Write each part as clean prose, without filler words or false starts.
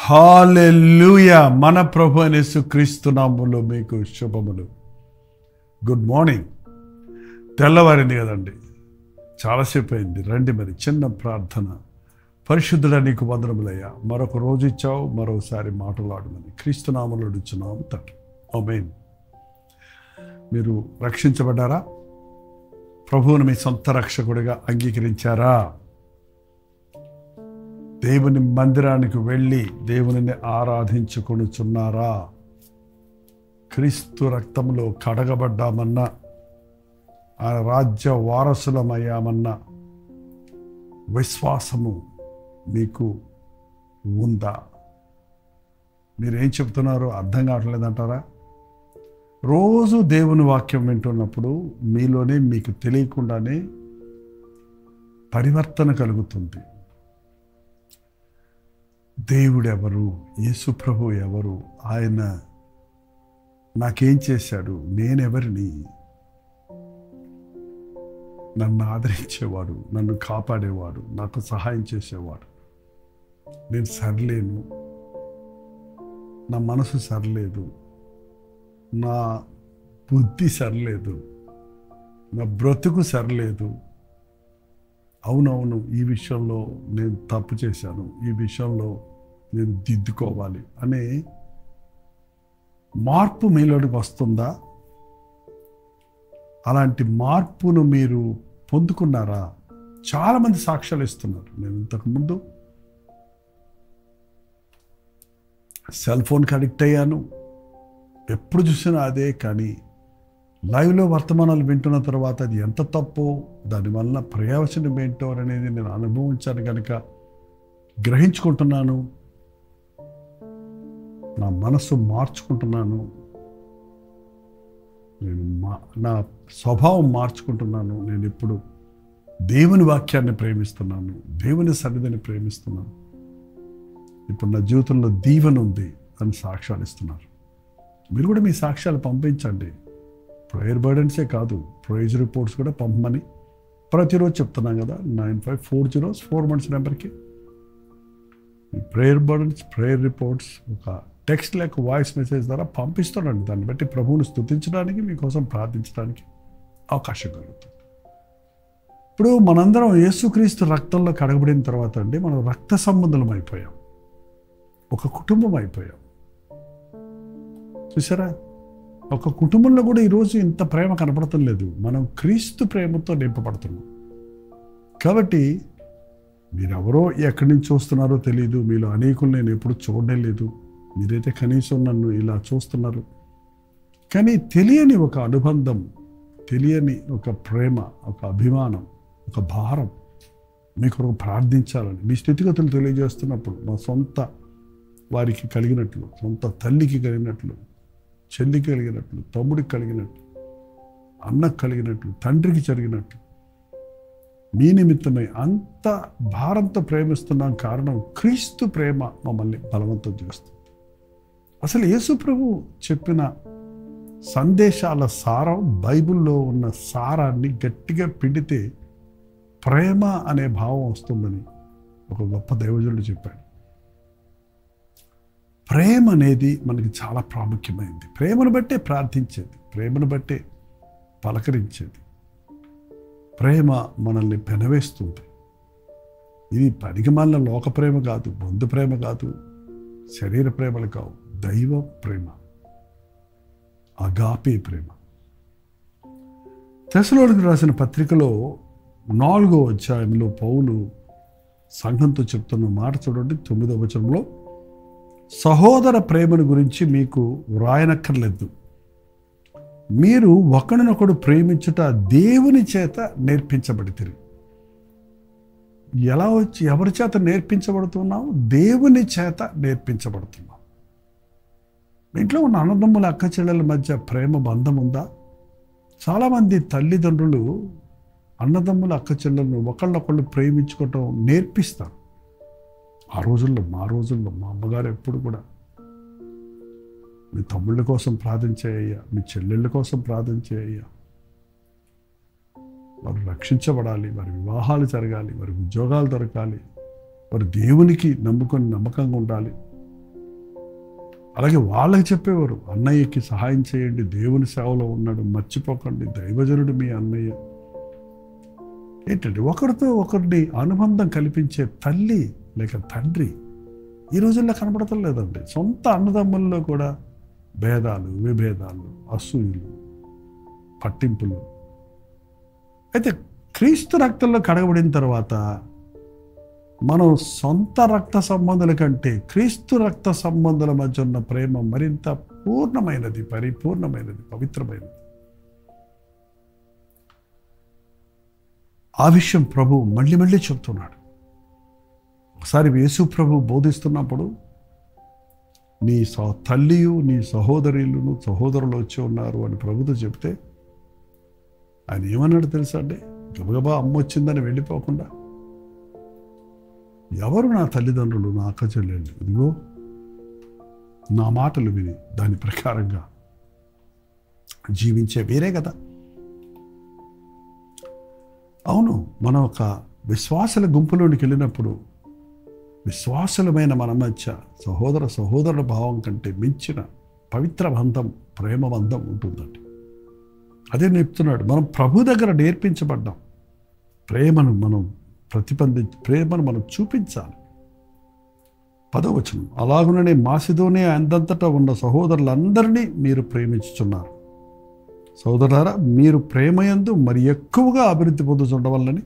హల్లెలూయా. మన ప్రభు అయిన యేసుక్రీస్తు నామములో మీకు శుభములు. Good morning. తెల్లవారింది కదండి, చాలాసేపు అయింది. రండి మరి చిన్న ప్రార్థన. పరిశుద్ధుడా నీకు వందనములయ్యా, మరొక రోజు ఇచ్చావు, మరోసారి మాట్లాడమని క్రీస్తు నామములో అడుగుచున్నాము తండ్రి. ఆమేన్. మీరు రక్షించబడ్డారా? ప్రభువును మీ సొంత రక్షకుడిగా అంగీకరించారా? దేవుని మందిరానికి వెళ్ళి దేవునిని ఆరాధించుకొనుచున్నారా? క్రీస్తు రక్తంలో కడగబడ్డామన్నా, ఆ రాజ్య వారసులమయ్యామన్న విశ్వాసము మీకు ఉందా? మీరేం చెప్తున్నారో అర్థం కావట్లేదంటారా? రోజు దేవుని వాక్యం వింటున్నప్పుడు మీలోనే మీకు తెలియకుండానే పరివర్తన కలుగుతుంది. దేవుడు ఎవరు? యేసు ప్రభు ఎవరు? ఆయన నాకేం చేశాడు? నేనెవరిని? నన్ను ఆదరించేవాడు, నన్ను కాపాడేవాడు, నాకు సహాయం చేసేవాడు. నేను సరిలేను, నా మనసు సరిలేదు, నా బుద్ధి సరిలేదు, నా బ్రతుకు సరిలేదు. అవునవును, ఈ విషయంలో నేను తప్పు చేశాను, ఈ విషయంలో నేను దిద్దుకోవాలి అనే మార్పు మీలోనికి వస్తుందా? అలాంటి మార్పును మీరు పొందుకున్నారా? చాలామంది సాక్ష్యాలు ఇస్తున్నారు. నేను ఇంతకుముందు సెల్ ఫోన్కి అడిక్ట్ అయ్యాను, ఎప్పుడు చూసినా అదే. కానీ లైవ్లో వర్తమానాలు వింటున్న తర్వాత అది ఎంత తప్పో, దానివల్ల ప్రయోజనం ఏంటో అనేది నేను అనుభవించాను కనుక గ్రహించుకుంటున్నాను. నా మనసు మార్చుకుంటున్నాను, నేను నా స్వభావం మార్చుకుంటున్నాను. నేను ఇప్పుడు దేవుని వాక్యాన్ని ప్రేమిస్తున్నాను, దేవుని సన్నిధిని ప్రేమిస్తున్నాను. ఇప్పుడు నా జీవితంలో దీవెన ఉంది అని సాక్ష్యాలు ఇస్తున్నారు. మీరు కూడా మీ సాక్ష్యాలు పంపించండి. ప్రేయర్ బర్డెన్సే కాదు, ప్రైజ్ రిపోర్ట్స్ కూడా పంపమని ప్రతిరోజు చెప్తున్నాం కదా. 9540 నెంబర్కి ప్రేయర్ బర్డెన్స్, ప్రేయర్ రిపోర్ట్స్ ఒక టెక్స్ట్ లేక వాయిస్ మెసేజ్ ద్వారా పంపిస్తున్నాండి. దాన్ని బట్టి ప్రభువుని స్తుతించడానికి, మీకోసం ప్రార్థించడానికి అవకాశం కలుగుతుంది. ఇప్పుడు మనందరం యేసుక్రీస్తు రక్తంలో కడగబడిన తర్వాత అండి, మనం రక్త సంబంధులం అయిపోయాం, ఒక కుటుంబం అయిపోయాం. చూసారా? ఒక కుటుంబంలో కూడా ఈరోజు ఇంత ప్రేమ కనపడటం లేదు. మనం క్రీస్తు ప్రేమతో నింపబడుతున్నాం. కాబట్టి మీరెవరో ఎక్కడి నుంచి చూస్తున్నారో తెలియదు. మీలో అనేకులు నేను ఎప్పుడు చూడడం లేదు. మీరైతే కనీసం నన్ను ఇలా చూస్తున్నారు. కానీ తెలియని ఒక అనుబంధం, తెలియని ఒక ప్రేమ, ఒక అభిమానం, ఒక భారం, మీకు ప్రార్థించాలని మీ స్థితిగతులు తెలియజేస్తున్నప్పుడు మా సొంత వారికి కలిగినట్లు, సొంత తల్లికి కలిగినట్లు, చెల్లికి కలిగినట్లు, తమ్ముడికి కలిగినట్లు, అన్నకు కలిగినట్లు, తండ్రికి జరిగినట్లు మీ నిమిత్తమై అంత భారంతో ప్రేమిస్తున్నాం. కారణం క్రీస్తు ప్రేమ మమ్మల్ని బలవంతం చేస్తుంది. అసలు యేసు ప్రభు చెప్పిన సందేశాల సారం, బైబిల్లో ఉన్న సారాన్ని గట్టిగా పిండితే ప్రేమ అనే భావం వస్తుందని ఒక గొప్ప దైవజనుడు చెప్పాడు. ప్రేమ అనేది మనకి చాలా ప్రాముఖ్యమైంది. ప్రేమను బట్టే ప్రార్థించేది, ప్రేమను బట్టే పలకరించేది. ప్రేమ మనల్ని పెనవేస్తుంది. ఇది పనికిమాలిన లోక ప్రేమ కాదు, బంధు ప్రేమ కాదు, శరీర ప్రేమలు కావు, దైవ ప్రేమ, అగాపే ప్రేమ. తెస్సలోనికీయులకు రాసిన పత్రికలో 4వ అధ్యాయంలో పౌలు సంఘంతో చెప్తున్న మాట చూడండి. 9వ వచనంలో, సహోదర ప్రేమను గురించి మీకు వ్రాయనక్కర్లేదు, మీరు ఒకరినొకడు ప్రేమించుట దేవుని చేత నేర్పించబడితిరి. ఎలా వచ్చి ఎవరి చేత నేర్పించబడుతున్నావు? దేవుని చేత నేర్పించబడుతున్నావు. ఇంట్లో ఉన్న అన్నదమ్ముల అక్క చెల్లెల మధ్య ప్రేమ బంధం ఉందా? చాలామంది తల్లిదండ్రులు అన్నదమ్ముల అక్క చెల్లెలను ఒకళ్ళొకళ్ళు ప్రేమించుకోవటం నేర్పిస్తారు. ఆ రోజుల్లో, మా రోజుల్లో మా అమ్మగారు ఎప్పుడు కూడా మీ తమ్ముళ్ళ కోసం ప్రార్థన చేయ్యా, మీ చెల్లెళ్ళ కోసం ప్రార్థన చేయ్యా, వారు రక్షించబడాలి, వారి వివాహాలు జరగాలి, వారి ఉద్యోగాలు దొరకాలి, వారు దేవునికి నమ్ముకొని నమ్మకంగా ఉండాలి, అలాగే వాళ్ళకి చెప్పేవారు, అన్నయ్యకి సహాయం చేయండి, దేవుని సేవలో ఉన్నాడు, మర్చిపోకండి, దైవజనుడు మీ అన్నయ్య. ఏంటంటే ఒకరితో ఒకరిని అనుబంధం కల్పించే తల్లి లేక తండ్రి ఈ రోజుల్లో కనపడటం లేదండి. సొంత అన్నదమ్ముల్లో కూడా భేదాలు, విభేదాలు, అసూయలు, పట్టింపులు. అయితే క్రీస్తు రక్తంలో కడగబడిన తర్వాత మనం సొంత రక్త సంబంధుల కంటే క్రీస్తు రక్త సంబంధుల మధ్య ఉన్న ప్రేమ మరింత పూర్ణమైనది, పరిపూర్ణమైనది, పవిత్రమైనది. ఆ విషయం ప్రభు మళ్ళీ మళ్ళీ చెప్తున్నాడు. ఒకసారి యేసు ప్రభు బోధిస్తున్నప్పుడు, నీ తల్లియు నీ సహోదరులను సహోదరులు వచ్చి ఉన్నారు అని ప్రభుతో చెప్తే ఆయన ఏమన్నాడు తెలుసా అండి? గబగబా అమ్మ వచ్చిందని వెళ్ళిపోకుండా, ఎవరు నా తల్లిదండ్రులు, నా అక్క చెల్లెళ్ళు, ఇదిగో నా మాటలు విని దాని ప్రకారంగా జీవించే వేరే కదా. అవును, మనం ఒక విశ్వాసుల గుంపులోనికి వెళ్ళినప్పుడు విశ్వాసులమైన మన మధ్య సహోదరుల భావం కంటే మించిన పవిత్ర బంధం, ప్రేమ బంధం ఉంటుందండి. అదే చెప్తున్నాడు, మనం ప్రభు దగ్గర నేర్పించబడ్డాం. ప్రేమను మనం ప్రేమను మనం చూపించాలి. 10వ వచనం, అలాగుననే మాసిదోనియా అందంతటా ఉన్న సహోదరులందరినీ మీరు ప్రేమించుచున్నారు. సోదరులారా, మీరు ప్రేమయందు మరి ఎక్కువగా అభివృద్ధి పొందుతుండవల్లని.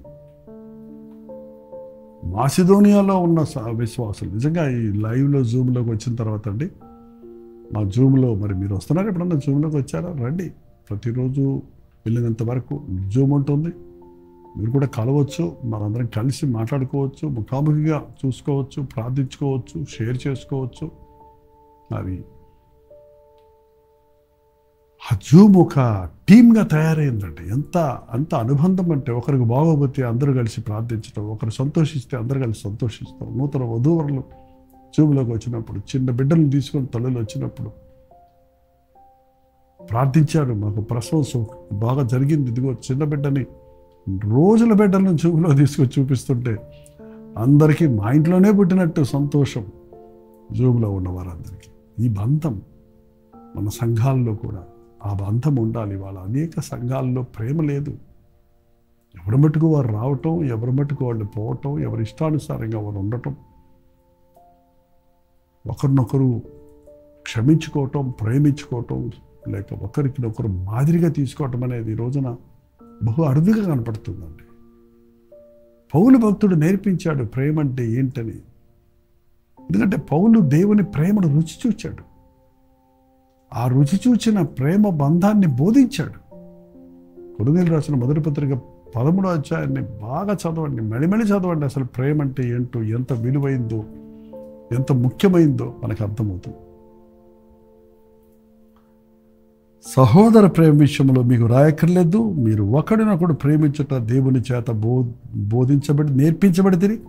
మాసిదోనియాలో ఉన్న విశ్వాసులు నిజంగా ఈ లైవ్లో జూమ్లోకి వచ్చిన తర్వాత అండి, మా జూమ్లో మరి మీరు వస్తున్నారు, ఎప్పుడన్నా జూమ్లోకి వచ్చారా? రండి. ప్రతిరోజు వెళ్ళినంత వరకు జూమ్ ఉంటుంది, మీరు కూడా కలవచ్చు, మనందరం కలిసి మాట్లాడుకోవచ్చు, ముఖాముఖిగా చూసుకోవచ్చు, ప్రార్థించుకోవచ్చు, షేర్ చేసుకోవచ్చు. అది ఆ జూమ్ ఒక టీమ్గా తయారైందండి. అంత అనుబంధం అంటే, ఒకరికి బాగోపోతే అందరూ కలిసి ప్రార్థించడం, ఒకరు సంతోషిస్తే అందరూ కలిసి సంతోషిస్తాం. నూతన వధూవరులు జూమ్లోకి వచ్చినప్పుడు, చిన్న బిడ్డలను తీసుకొని తల్లులు వచ్చినప్పుడు ప్రార్థించారు. మాకు ప్రసవం బాగా జరిగింది, ఇదిగో చిన్న బిడ్డని, రోజుల బిడ్డలను జూమ్లో తీసుకొని చూపిస్తుంటే అందరికీ మా ఇంట్లోనే పుట్టినట్టు సంతోషం జూమ్లో ఉన్న వారందరికీ. ఈ బంధం మన సంఘాల్లో కూడా ఆ బంధం ఉండాలి. వాళ్ళ అనేక సంఘాల్లో ప్రేమ లేదు. ఎవరి మట్టుకు వారు రావటం, ఎవరి మట్టుకు వాళ్ళు పోవటం, ఎవరి ఇష్టానుసారంగా వారు ఉండటం, ఒకరినొకరు క్షమించుకోవటం, ప్రేమించుకోవటం, లేక ఒకరికినొకరు మాదిరిగా తీసుకోవటం అనేది ఈ రోజున బహు అరుదుగా కనపడుతుందండి. పౌలు భక్తుడు నేర్పించాడు ప్రేమ అంటే ఏంటని. ఎందుకంటే పౌలు దేవుని ప్రేమను రుచి చూచాడు. ఆ రుచి చూచిన ప్రేమ బంధాన్ని బోధించాడు. కొరింథీయులకు రాసిన మొదటి పత్రిక 13వ అధ్యాయాన్ని బాగా చదవండి, మెళిమెళి చదవండి. అసలు ప్రేమ అంటే ఏంటో, ఎంత విలువైందో, ఎంత ముఖ్యమైందో మనకు అర్థమవుతుంది. సహోదర ప్రేమ విషయంలో మీకు రాయక్కర్లేదు, మీరు ఒకడినొకడు ప్రేమించుట దేవుని చేత నేర్పించబడి తిరిగి.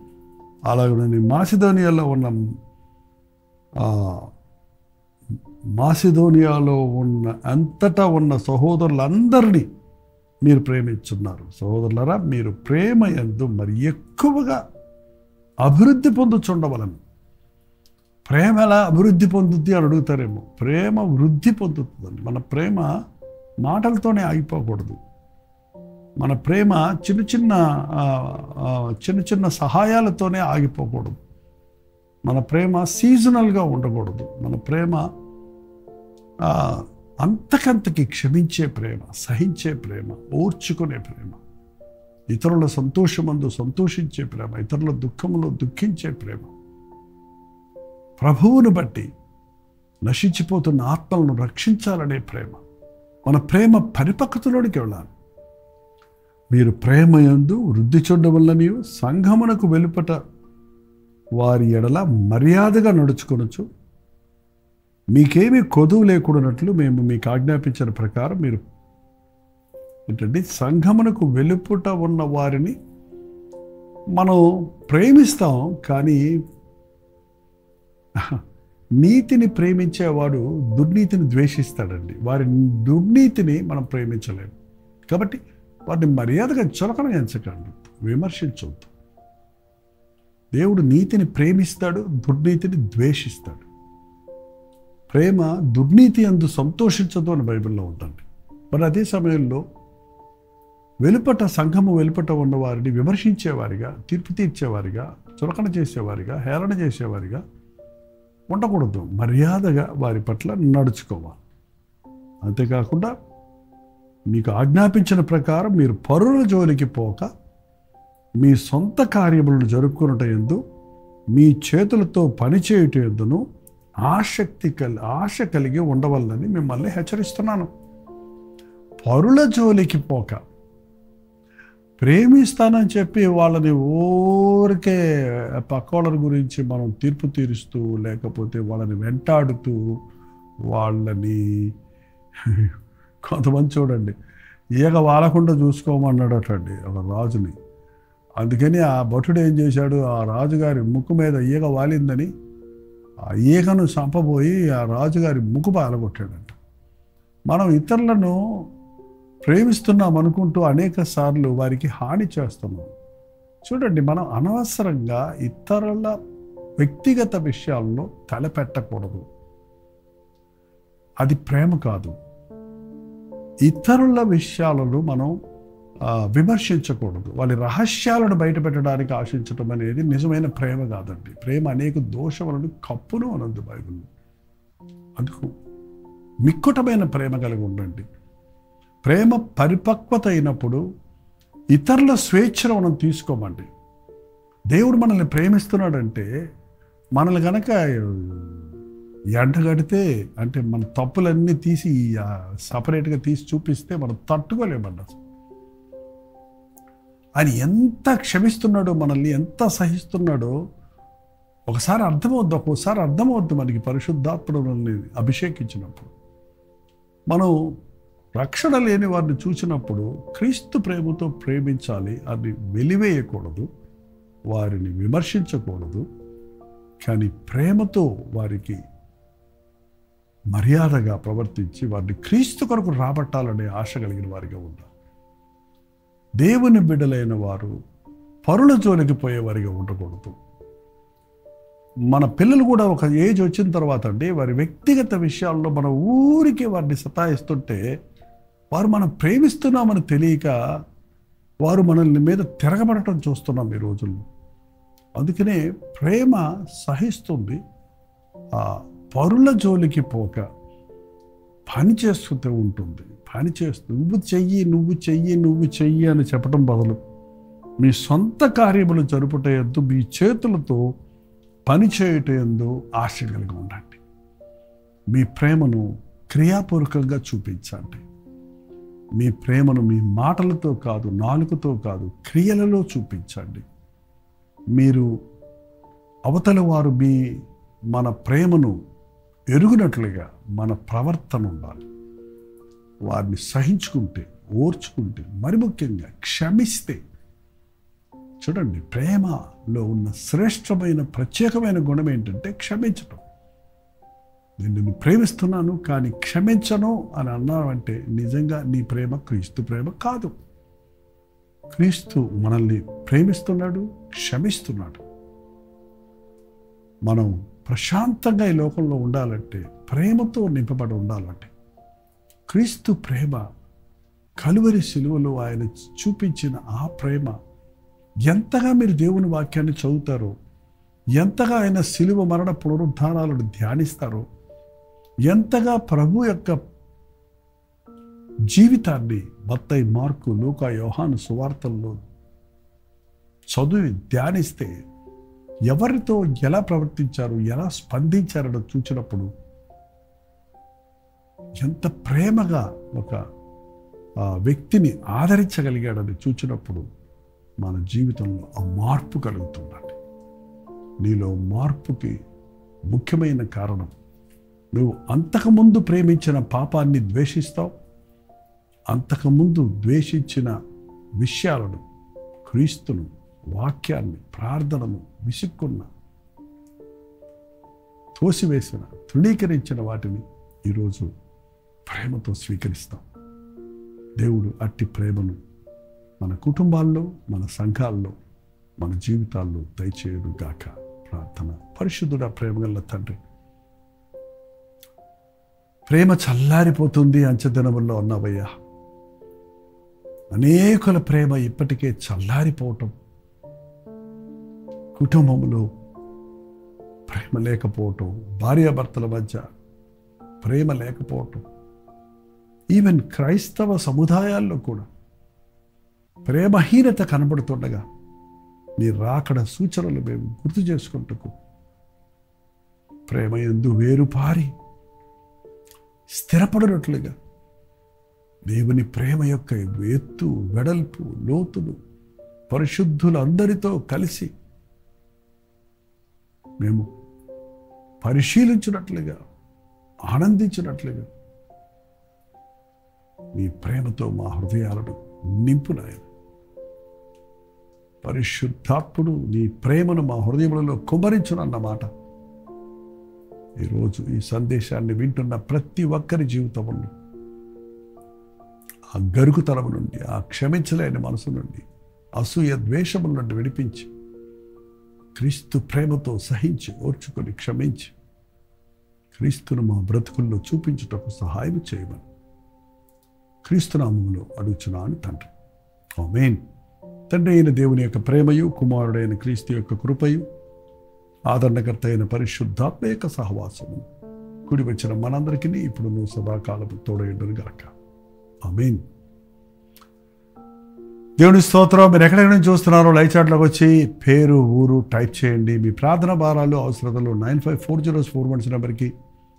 అలాగే మాసిదోనియాలో ఉన్న అంతటా ఉన్న సహోదరులందరినీ మీరు ప్రేమించున్నారు. సహోదరులారా, మీరు ప్రేమ యందు మరి ఎక్కువగా అభివృద్ధి పొందుచుండవలను. ప్రేమ ఎలా అభివృద్ధి పొందుద్ది అని అడుగుతారేమో. ప్రేమ వృద్ధి పొందుతుందండి. మన ప్రేమ మాటలతోనే ఆగిపోకూడదు. మన ప్రేమ చిన్న చిన్న సహాయాలతోనే ఆగిపోకూడదు. మన ప్రేమ సీజనల్గా ఉండకూడదు. మన ప్రేమ అంతకంతకి క్షమించే ప్రేమ, సహించే ప్రేమ, ఓర్చుకునే ప్రేమ, ఇతరుల సంతోషమందు సంతోషించే ప్రేమ, ఇతరుల దుఃఖంలో దుఃఖించే ప్రేమ, ప్రభువును బట్టి నశించిపోతున్న ఆత్మలను రక్షించాలనే ప్రేమ. మన ప్రేమ పరిపక్వతలోనికి వెళ్ళాలి. మీరు ప్రేమ యందు వృద్ధి చూడడం వల్ల నీవు సంఘమునకు వెలుపట వారి ఎడల మర్యాదగా నడుచుకొనొచ్చు. మీకేమీ కొదువు లేకూడనట్లు మేము మీకు ఆజ్ఞాపించిన ప్రకారం మీరు ఏంటంటే సంఘమునకు వెలుపట ఉన్న వారిని మనం ప్రేమిస్తాం. కానీ నీతిని ప్రేమించేవాడు దుర్నీతిని ద్వేషిస్తాడండి. వారి దుర్నీతిని మనం ప్రేమించలేము. కాబట్టి వాటిని మర్యాదగా చులకన ఎంచకండి, విమర్శించవద్దు. దేవుడు నీతిని ప్రేమిస్తాడు, దుర్నీతిని ద్వేషిస్తాడు. ప్రేమ దుర్నీతి అందు సంతోషించదు అని బైబిల్లో ఉందండి. మరి అదే సమయంలో సంఘము వెలుపట ఉన్నవారిని విమర్శించేవారిగా, తీర్పు తీర్చేవారిగా, చులకన చేసేవారిగా, హేళన చేసేవారిగా ఉండకూడదు. మర్యాదగా వారి పట్ల నడుచుకోవాలి. అంతేకాకుండా మీకు ఆజ్ఞాపించిన ప్రకారం మీరు పరుల జోలికి పోక మీ సొంత కార్యములను జరుపుకున్నట యందు మీ చేతులతో పనిచేయుట యందును ఆశ కలిగి ఉండవల్లని మిమ్మల్ని హెచ్చరిస్తున్నాను. పరుల జోలికి పోక, ప్రేమిస్తానని చెప్పి వాళ్ళని ఊరికే పక్కోళ్ళ గురించి మనం తీర్పు తీరుస్తూ, లేకపోతే వాళ్ళని వెంటాడుతూ, వాళ్ళని కొంతమంది చూడండి ఈగ వాలకుండా చూసుకోమన్నాడటండి ఒక రాజుని. అందుకని ఆ భటుడు ఏం చేశాడు, ఆ రాజుగారి ముక్కు మీద ఈగ వాలిందని ఆ ఈగను చంపబోయి ఆ రాజుగారి ముక్కు పాలగొట్టాడంట. మనం ఇతరులను ప్రేమిస్తున్నాం అనుకుంటూ అనేక సార్లు వారికి హాని చేస్తున్నాం. చూడండి, మనం అనవసరంగా ఇతరుల వ్యక్తిగత విషయాల్లో తలపెట్టకూడదు. అది ప్రేమ కాదు. ఇతరుల విషయాలను మనం విమర్శించకూడదు. వాళ్ళ రహస్యాలను బయటపెట్టడానికి ఆశించడం అనేది నిజమైన ప్రేమ కాదండి. ప్రేమ అనేక దోషములను కప్పును అనందు బైబిల్లో. అందుకు మిక్కుటమైన ప్రేమ కలిగి ఉండండి. ప్రేమ పరిపక్వత అయినప్పుడు ఇతరుల స్వేచ్ఛను మనం తీసుకోమండి. దేవుడు మనల్ని ప్రేమిస్తున్నాడంటే మనల్ని కనుక ఎండగడితే, అంటే మన తప్పులన్నీ తీసి సపరేట్గా తీసి చూపిస్తే మనం తట్టుకోలేమన్నా. ఆయన ఎంత క్షమిస్తున్నాడో, మనల్ని ఎంత సహిస్తున్నాడో ఒకసారి అర్థమవుద్ది. ఒక్కోసారి అర్థమవుద్ది మనకి పరిశుద్ధాత్ముడు మనల్ని అభిషేకించినప్పుడు. మనం రక్షణ లేని వారిని చూసినప్పుడు క్రీస్తు ప్రేమతో ప్రేమించాలి. అది వెలివేయకూడదు, వారిని విమర్శించకూడదు. కానీ ప్రేమతో వారికి మర్యాదగా ప్రవర్తించి వారిని క్రీస్తు కొరకు రాబట్టాలనే ఆశ కలిగిన వారిగా ఉండాలి. దేవుని బిడ్డలైన వారు పరుల జోలికి పోయేవారిగా ఉండకూడదు. మన పిల్లలు కూడా ఒక ఏజ్ వచ్చిన తర్వాత అండి, వారి వ్యక్తిగత విషయాల్లో మన ఊరికి వారిని సతాయిస్తుంటే, వారు మనం ప్రేమిస్తున్నామని తెలియక వారు మనల్ని మీద తిరగబడటం చూస్తున్నాం ఈ రోజుల్లో. అందుకనే ప్రేమ సహిస్తుంది. ఆ పరుల జోలికి పోక పని చేస్తూ ఉంటుంది. పని చేస్తూ నువ్వు చెయ్యి అని చెప్పడం బదులు మీ సొంత కార్యములు జరుపుటయందు మీ చేతులతో పని చేయటందు ఆశ కలిగి ఉండండి. మీ ప్రేమను క్రియాపూర్వకంగా చూపించండి. మీ ప్రేమను మీ మాటలతో కాదు, నాలుకతో కాదు, క్రియలలో చూపించండి. మీరు అవతల వారు మన ప్రేమను ఎరుగునట్లుగా మన ప్రవర్తన ఉండాలి. వారిని సహించుకుంటే, ఓర్చుకుంటే, మరి ముఖ్యంగా క్షమిస్తే. చూడండి, ప్రేమలో ఉన్న శ్రేష్టమైన ప్రత్యేకమైన గుణం ఏంటంటే క్షమించటం. నేను నిన్ను ప్రేమిస్తున్నాను కానీ క్షమించను అని అన్నావంటే నిజంగా నీ ప్రేమ క్రీస్తు ప్రేమ కాదు. క్రీస్తు మనల్ని ప్రేమిస్తున్నాడు, క్షమిస్తున్నాడు. మనం ప్రశాంతంగా ఈ లోకంలో ఉండాలంటే, ప్రేమతో నింపబడి ఉండాలంటే, క్రీస్తు ప్రేమ, కలువరి శిలువలో ఆయన చూపించిన ఆ ప్రేమ, ఎంతగా మీరు దేవుని వాక్యాన్ని చదువుతారో, ఎంతగా ఆయన శిలువ మరణ పునరుద్ధానాలను ధ్యానిస్తారో, ఎంతగా ప్రభు యొక్క జీవితాన్ని మత్తయి, మార్కు, లూకా, యోహాను సువార్తల్లో చదివి ధ్యానిస్తే, ఎవరితో ఎలా ప్రవర్తించారు, ఎలా స్పందించారో చూచినప్పుడు, ఎంత ప్రేమగా ఒక వ్యక్తిని ఆదరించగలిగాడని చూచినప్పుడు మన జీవితంలో ఆ మార్పు కలుగుతుందండి. నీలో మార్పుకి ముఖ్యమైన కారణం, నువ్వు అంతకుముందు ప్రేమించిన పాపాన్ని ద్వేషిస్తావు. అంతకుముందు ద్వేషించిన విషయాలను, క్రీస్తును, వాక్యాన్ని, ప్రార్థనను విసుక్కున్న, తోసివేసిన, తృణీకరించిన వాటిని ఈరోజు ప్రేమతో స్వీకరిస్తాం. దేవుడు అట్టి ప్రేమను మన కుటుంబాల్లో, మన సంఘాల్లో, మన జీవితాల్లో దయచేయుడు గాక. ప్రార్థన. పరిశుద్ధుడా, ప్రేమగల తండ్రి, ప్రేమ చల్లారిపోతుంది అంచెదినముల్లో ఉన్నావయ్యా. అనేకుల ప్రేమ ఇప్పటికే చల్లారిపోవటం, కుటుంబంలో ప్రేమ లేకపోవటం, భార్యాభర్తల మధ్య ప్రేమ లేకపోవటం, ఈవెన్ క్రైస్తవ సముదాయాల్లో కూడా ప్రేమహీనత కనబడుతుండగా నీ రాకడ సూచనలు మేము గుర్తు చేసుకుంటూ ప్రేమ యందు వేరుపారి స్థిరపడినట్లుగా దేవుని ప్రేమ యొక్క ఎత్తు, వెడల్పు, లోతులు పరిశుద్ధులందరితో కలిసి మేము పరిశీలించినట్లుగా, ఆనందించినట్లుగా నీ ప్రేమతో మా హృదయాలను నింపునాయన. పరిశుద్ధాత్ముడు నీ ప్రేమను మా హృదయములలో కుమ్మరించునన్నమాట ఈరోజు ఈ సందేశాన్ని వింటున్న ప్రతి ఒక్కరి జీవితంలో ఆ గరుకుతనము నుండి, ఆ క్షమించలేని మనసు నుండి, అసూయ ద్వేషముల నుండి విడిపించి క్రీస్తు ప్రేమతో సహించి, ఓర్చుకొని, క్షమించి క్రీస్తును మా బ్రతుకుల్లో చూపించుటకు సహాయం చేయమని క్రీస్తునామములో అడుగుచున్నాను తండ్రి. ఆమేన్. తండ్రి అయిన దేవుని యొక్క ప్రేమయు, కుమారుడైన క్రీస్తు యొక్క కృపయు, ఆదరణకర్త అయిన పరిశుద్ధాత్మ యొక్క సహవాసము కుడి వచ్చిన మనందరికీ ఇప్పుడు సదాకాలము తోడయుండును గాక. ఆమేన్. దేవుని స్తోత్రం. మీరు ఎక్కడెక్కడ నుంచి చూస్తున్నారో లైవ్ చాట్లోకి వచ్చి పేరు, ఊరు టైప్ చేయండి. మీ ప్రార్థన భారాలు, అవసరతలు 954041 నెంబర్కి,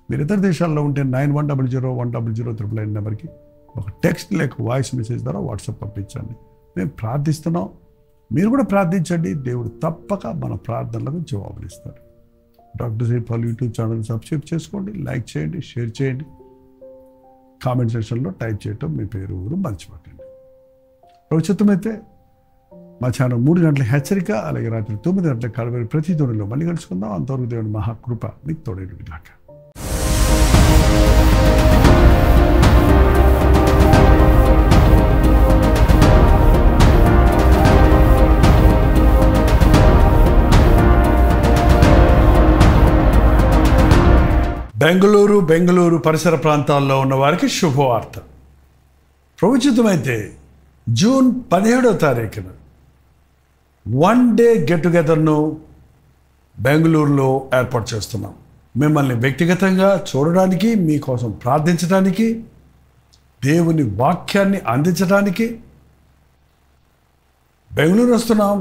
మీరు ఇతర దేశాల్లో ఉంటే 9100100999 నెంబర్కి ఒక టెక్స్ట్ లేక వాయిస్ మెసేజ్ ద్వారా వాట్సాప్ పంపించండి. మేము ప్రార్థిస్తున్నాం, మీరు కూడా ప్రార్థించండి. దేవుడు తప్పక మన ప్రార్థనలకు జవాబునిస్తాడు. Doctor Jaipal YouTube channel subscribe చేసుకోండి, లైక్ చేయండి, షేర్ చేయండి. కామెంట్ సెక్షన్లో టైప్ చేయటం మీ పేరు, ఊరు మర్చిపోకండి. ప్రస్తుతమైతే మా ఛానల్ 3 గంటల హెచ్చరిక, అలాగే రాత్రి 9 గంటల కడవరి ప్రతి ధ్వనిలో మళ్ళీ కలుసుకుందాం. అంతవరకు దేవుని మహాకృప మీకు తోడేడు గాక. బెంగళూరు పరిసర ప్రాంతాల్లో ఉన్న వారికి శుభవార్త. ప్రవచితమైతే జూన్ 17వ తారీఖున 1 డే గెట్ టుగెదర్ను బెంగళూరులో ఏర్పాటు చేస్తున్నాం. మిమ్మల్ని వ్యక్తిగతంగా చూడడానికి, మీకోసం ప్రార్థించడానికి, దేవుని వాక్యాన్ని అందించడానికి బెంగళూరు వస్తున్నాం.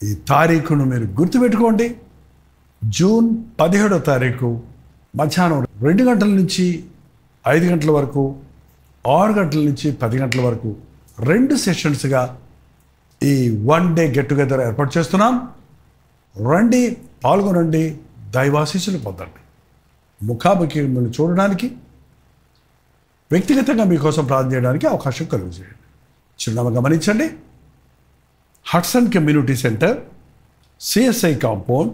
ఈ తారీఖును మీరు గుర్తుపెట్టుకోండి. జూన్ 17వ తారీఖు మధ్యాహ్నం 2 గంటల నుంచి 5 గంటల వరకు, 6 గంటల నుంచి 10 గంటల వరకు 2 సెషన్స్గా ఈ 1 డే గెట్ టుగెదర్ ఏర్పాటు చేస్తున్నాం. రండి, పాల్గొనండి, దైవాశీస్సులు పొందండి. ముఖాముఖి మిమ్మల్ని చూడడానికి, వ్యక్తిగతంగా మీకోసం ప్రార్థన చేయడానికి అవకాశం కలుగజేయండి. చిరునామా గమనించండి. Hudson community centre, CSI compound,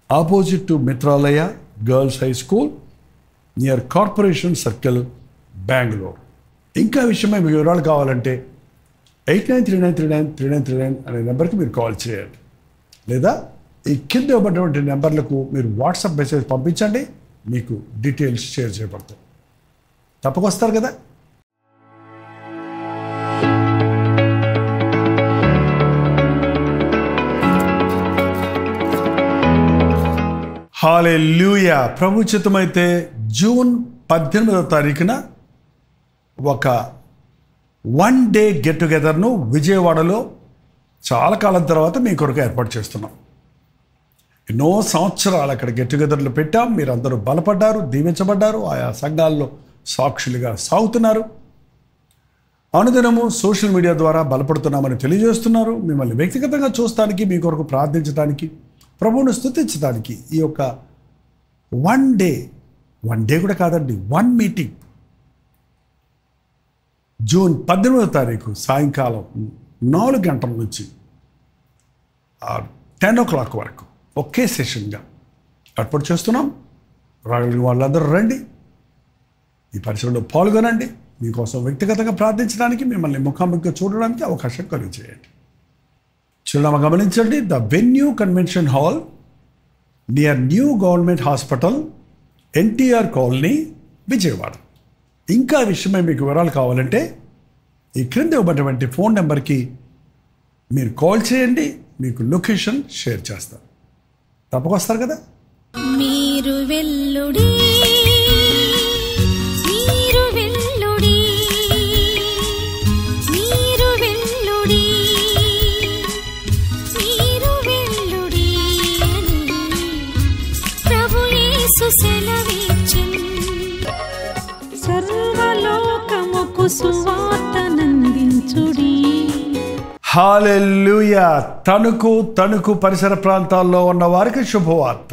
opposite to Mitralaya girls high school, near corporation circle, Bengaluru. ఇంకా విషయమై మీకు వివరాలు కావాలంటే 8939393939 అనే నెంబర్కి మీరు కాల్ చేయండి, లేదా ఈ కింద ఇవ్వబడినటువంటి నెంబర్లకు మీరు వాట్సాప్ మెసేజ్ పంపించండి. మీకు డీటెయిల్స్ షేర్ చేయబడతాయి. తప్పకొస్తారు కదా. హల్లెలూయా. ప్రభు చిత్తమైతే జూన్ 18వ తారీఖున ఒక 1 డే గెట్ టుగెదర్ను విజయవాడలో చాలా కాలం తర్వాత మీ కొరకు ఏర్పాటు చేస్తున్నాం. ఎన్నో సంవత్సరాలు అక్కడ గెట్ టుగెదర్లు పెట్టాం. మీరందరూ బలపడ్డారు, దీవించబడ్డారు, ఆయా సంఘాల్లో సాక్షులుగా సాగుతున్నారు. అనుదినము సోషల్ మీడియా ద్వారా బలపడుతున్నామని తెలియజేస్తున్నారు. మిమ్మల్ని వ్యక్తిగతంగా చూస్తానికి, మీ కొరకు ప్రార్థించడానికి, ప్రభువును స్తుతించడానికి ఈ యొక్క 1 డే కూడా కాదండి, 1 మీటింగ్ జూన్ 18వ తారీఖు సాయంకాలం 4 గంటల నుంచి 10 o'clock వరకు ఒకే సెషన్గా ఏర్పాటు చేస్తున్నాం. రాగలిగిన వాళ్ళందరూ రండి, ఈ పరిచయంలో పాల్గొనండి. మీకోసం వ్యక్తిగతంగా ప్రార్థించడానికి, మిమ్మల్ని ముఖాముఖిగా చూడడానికి అవకాశం కలిగజేయండి. చిరునామా గమనించండి. The venue convention hall near new government hospital, NTR colony, Vijayawada. ఇంకా విషయమై మీకు వివరాలు కావాలంటే ఈ క్రింద ఇవ్వబడినటువంటి ఫోన్ నెంబర్కి మీరు కాల్ చేయండి, మీకు లొకేషన్ షేర్ చేస్తారు. తప్పకొస్తారు కదా. మీరు వెల్లుడి, మీరు వెల్లుడి, మీరు వెల్లుడి, మీరు వెల్లుడి అని ప్రభు యేసు సెలవిచ్చెను. సర్వలోకముకు సువార్తనందించుడి. హల్లెలూయా. తణుకు పరిసర ప్రాంతాల్లో ఉన్న వారికి శుభవార్త.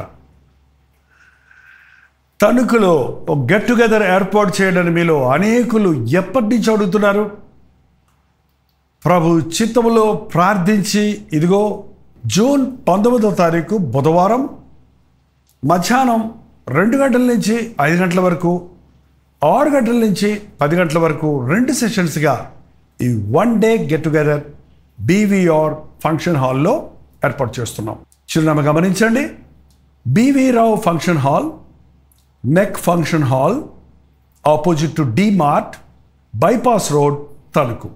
తణుకులో ఒక గెట్ టుగెదర్ ఏర్పాటు చేయడానికి మీలో అనేకులు ఎప్పటి నుంచి అడుగుతున్నారు. ప్రభు చిత్తములో ప్రార్థించి ఇదిగో జూన్ 19వ తారీఖు బుధవారం మధ్యాహ్నం 2 గంటల నుంచి 5 గంటల వరకు, 6 గంటల నుంచి 10 గంటల వరకు 2 సెషన్స్గా ఈ 1 day get together BVR function హాల్లో ఏర్పాటు చేస్తున్నాం. చిరునామా గమనించండి. బీవీ రావు ఫంక్షన్ హాల్, నెక్ function hall, opposite to D Mart, bypass road, Tanuku.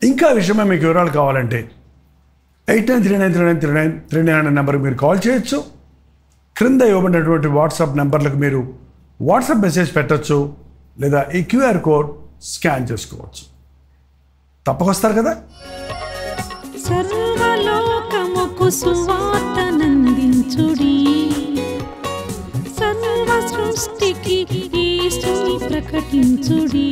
ఇంకా విషయమే మీకు వివరాలు కావాలంటే 8939393939 నెంబర్కి మీరు కాల్ చేయొచ్చు. క్రింద ఇవ్వబడినటువంటి వాట్సాప్ నెంబర్లకు మీరు వాట్సాప్ మెసేజ్ పెట్టచ్చు, లేదా ఈ క్యూఆర్ కోడ్ స్కాన్ చేసుకోవచ్చు. తప్పకొస్తారు కదా. సర్వలోకముకు సువార్తనందించుడి. సర్వ సృష్టికి యేసుని ప్రకటించుడి.